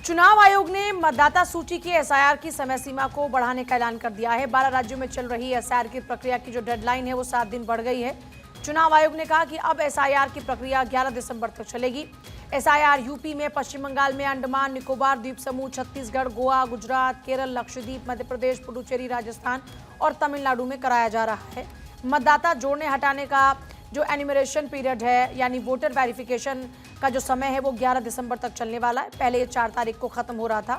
चुनाव आयोग ने मतदाता सूची की एसआईआर की समय सीमा को बढ़ाने का ऐलान कर दिया है। 12 राज्यों में चल रही एसआईआर की प्रक्रिया की जो डेडलाइन है वो 7 दिन बढ़ गई है। चुनाव आयोग ने कहा कि अब एसआईआर की प्रक्रिया 11 दिसंबर तक चलेगी। एसआईआर यूपी में, पश्चिम बंगाल में, अंडमान निकोबार द्वीप समूह, छत्तीसगढ़, गोवा, गुजरात, केरल, लक्षद्वीप, मध्य प्रदेश, पुडुचेरी, राजस्थान और तमिलनाडु में कराया जा रहा है। मतदाता जोड़ने हटाने का जो एन्यूमरेशन पीरियड है यानी वोटर वेरिफिकेशन का जो समय है वो 11 दिसंबर तक चलने वाला है। पहले ये 4 तारीख को खत्म हो रहा था।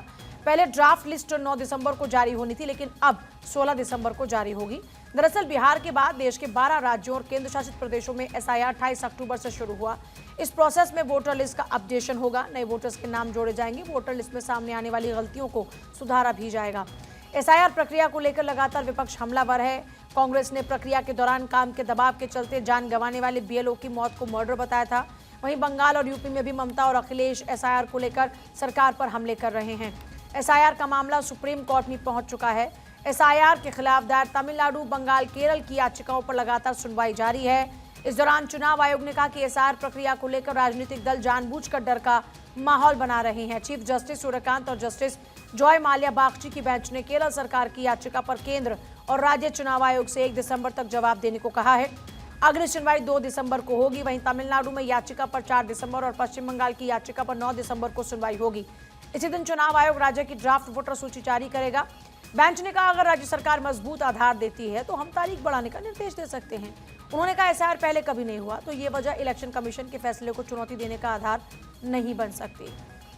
पहले ड्राफ्ट लिस्ट 9 दिसंबर को जारी होनी थी, लेकिन अब 16 दिसंबर को जारी होगी। दरअसल बिहार के बाद देश के 12 राज्यों और केंद्र शासित प्रदेशों में एसआईआर 28 अक्टूबर से शुरू हुआ। इस प्रोसेस में वोटर लिस्ट का अपडेशन होगा, नए वोटर्स के नाम जोड़े जाएंगे, वोटर लिस्ट में सामने आने वाली गलतियों को सुधारा भी जाएगा। एसआईआर प्रक्रिया को लेकर लगातार विपक्ष हमलावर है। कांग्रेस ने प्रक्रिया के दौरान काम के दबाव के चलते जान गंवाने वाले बीएलओ की मौत को मर्डर बताया था। वहीं बंगाल और यूपी में भी ममता और अखिलेश एसआईआर को लेकर सरकार पर हमले कर रहे हैं। एसआईआर का मामला सुप्रीम कोर्ट में पहुंच चुका है। एसआईआर के खिलाफ दायर तमिलनाडु, बंगाल, केरल की याचिकाओं पर लगातार सुनवाई जारी है। इस दौरान चुनाव आयोग ने कहा कि एसआईआर प्रक्रिया को लेकर राजनीतिक दल जानबूझकर डर का माहौल बना रहे हैं। चीफ जस्टिस सूर्यकांत और जस्टिस जॉय माल्या बागची की बेंच ने केरल सरकार की याचिका पर केंद्र और राज्य चुनाव आयोग से 1 दिसंबर तक जवाब देने को कहा है। अगली सुनवाई 2 दिसंबर को होगी। वहीं तमिलनाडु में याचिका पर 4 दिसंबर और पश्चिम बंगाल की याचिका पर 9 दिसंबर को सुनवाई होगी। इसी दिन चुनाव आयोग राज्य की ड्राफ्ट वोटर सूची जारी करेगा। बेंच ने कहा अगर राज्य सरकार मजबूत आधार देती है तो हम तारीख बढ़ाने का निर्देश दे सकते हैं। उन्होंने कहा एसआईआर पहले कभी नहीं हुआ तो ये वजह इलेक्शन कमीशन के फैसले को चुनौती देने का आधार नहीं बन सकती।